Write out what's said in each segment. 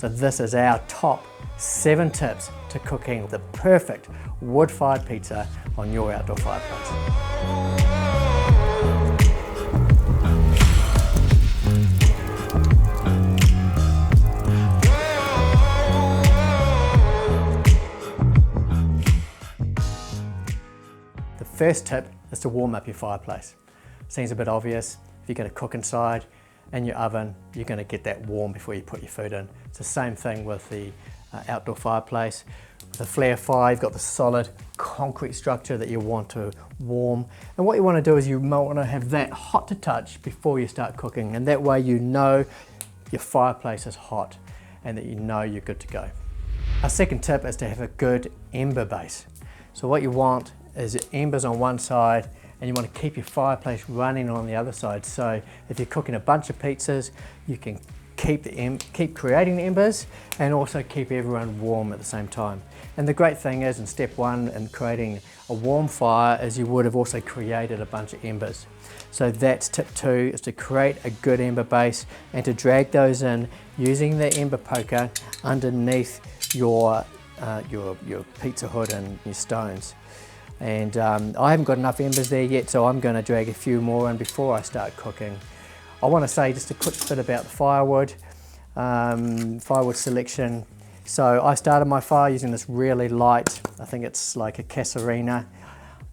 So this is our top 7 tips to cooking the perfect wood-fired pizza on your outdoor fireplace. The first tip is to warm up your fireplace. Seems a bit obvious. If you're going to cook inside in your oven, you're going to get that warm before you put your food in. It's the same thing with the outdoor fireplace. With a flare fire, you've got the solid concrete structure that you want to warm. And what you want to do is you might want to have that hot to touch before you start cooking. And that way you know your fireplace is hot and that you know you're good to go. Our second tip is to have a good ember base. So what you want is embers on one side, and you want to keep your fireplace running on the other side. So if you're cooking a bunch of pizzas, you can keep creating the embers and also keep everyone warm at the same time. And the great thing is, in step 1 in creating a warm fire, is you would have also created a bunch of embers. So that's tip 2, is to create a good ember base and to drag those in using the ember poker underneath your pizza hood and your stones. And I haven't got enough embers there yet, so I'm going to drag a few more in before I start cooking. I want to say just a quick bit about the firewood selection. So I started my fire using this really light, I think it's like a Casarina,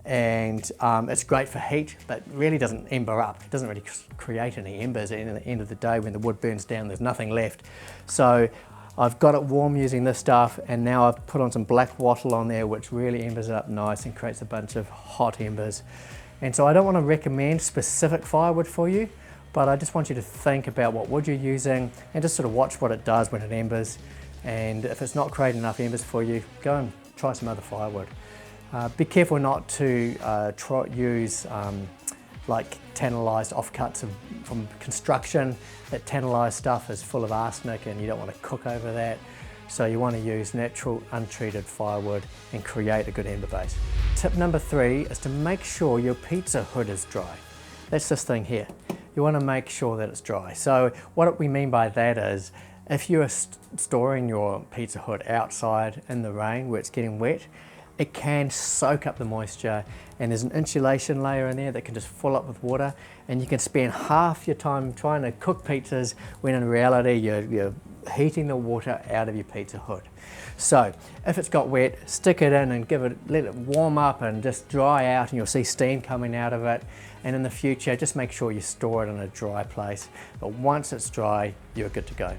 and it's great for heat, but really doesn't ember up. It doesn't really create any embers. At the end of the day, when the wood burns down, there's nothing left. So I've got it warm using this stuff, and now I've put on some black wattle on there, which really embers it up nice and creates a bunch of hot embers. And so I don't want to recommend specific firewood for you, but I just want you to think about what wood you're using and just sort of watch what it does when it embers. And if it's not creating enough embers for you, go and try some other firewood. Be careful not to use like tantalized offcuts from construction. That tantalized stuff is full of arsenic and you don't want to cook over that. So you want to use natural untreated firewood and create a good ember base. Tip number 3 is to make sure your pizza hood is dry. That's this thing here. You want to make sure that it's dry. So what we mean by that is, if you are storing your pizza hood outside in the rain where it's getting wet, it can soak up the moisture, and there's an insulation layer in there that can just fill up with water, and you can spend half your time trying to cook pizzas when in reality you're heating the water out of your pizza hood. So if it's got wet, stick it in and let it warm up and just dry out, and you'll see steam coming out of it. And in the future, just make sure you store it in a dry place. But once it's dry, you're good to go.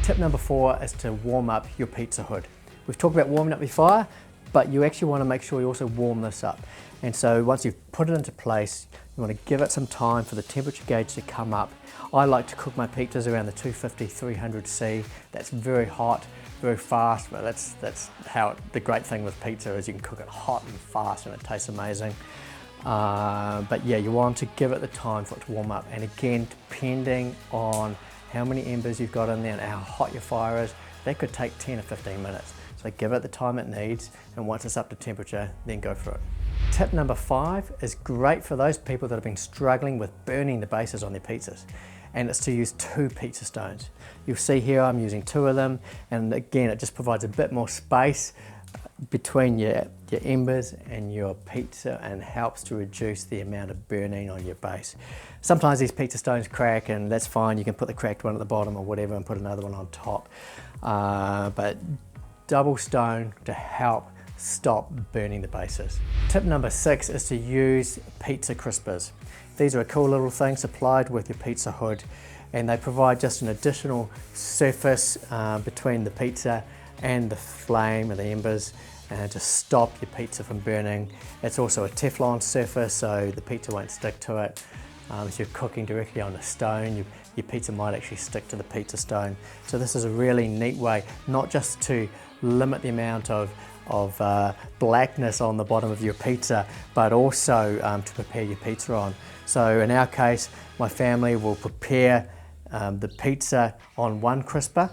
Tip number 4 is to warm up your pizza hood. We've talked about warming up your fire, but you actually want to make sure you also warm this up. And so once you've put it into place, you want to give it some time for the temperature gauge to come up. I like to cook my pizzas around the 250, 300 C. That's very hot, very fast, but that's how the great thing with pizza is you can cook it hot and fast and it tastes amazing. But yeah, you want to give it the time for it to warm up. And again, depending on how many embers you've got in there and how hot your fire is, that could take 10 or 15 minutes. So give it the time it needs, and once it's up to temperature, then go for it. Tip number 5 is great for those people that have been struggling with burning the bases on their pizzas, and it's to use 2 pizza stones. You'll see here I'm using 2 of them, and again it just provides a bit more space between your embers and your pizza and helps to reduce the amount of burning on your base. Sometimes these pizza stones crack, and that's fine. You can put the cracked one at the bottom or whatever and put another one on top. But double stone to help stop burning the bases. Tip number 6 is to use pizza crispers. These are a cool little thing supplied with your pizza hood, and they provide just an additional surface between the pizza and the flame and the embers to stop your pizza from burning. It's also a Teflon surface, so the pizza won't stick to it. If you're cooking directly on a stone, your pizza might actually stick to the pizza stone. So this is a really neat way, not just to limit the amount of blackness on the bottom of your pizza, but also to prepare your pizza on. So in our case, my family will prepare the pizza on one crisper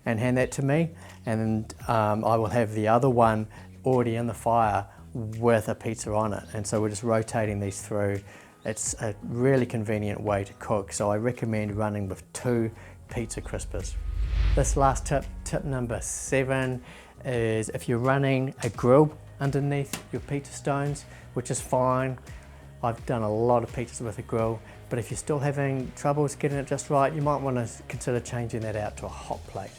and hand that to me, and I will have the other one already in the fire with a pizza on it. And so we're just rotating these through. It's a really convenient way to cook, so I recommend running with 2 pizza crispers. This last tip tip number 7 is if you're running a grill underneath your pizza stones, which is fine. I've done a lot of pizzas with a grill, but if you're still having troubles getting it just right, you might want to consider changing that out to a hot plate.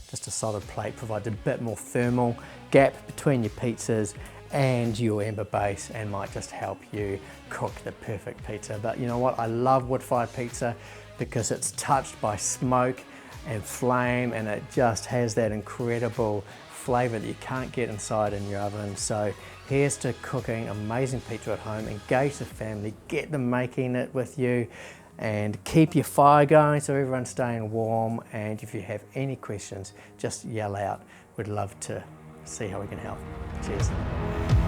Just a solid plate provides a bit more thermal gap between your pizzas and your ember base, and might just help you cook the perfect pizza. But you know what, I love wood-fired pizza because it's touched by smoke and flame, and it just has that incredible flavor that you can't get inside in your oven. So here's to cooking amazing pizza at home. Engage the family, get them making it with you, and keep your fire going so everyone's staying warm. And if you have any questions, just yell out. We'd love to see how we can help. Cheers.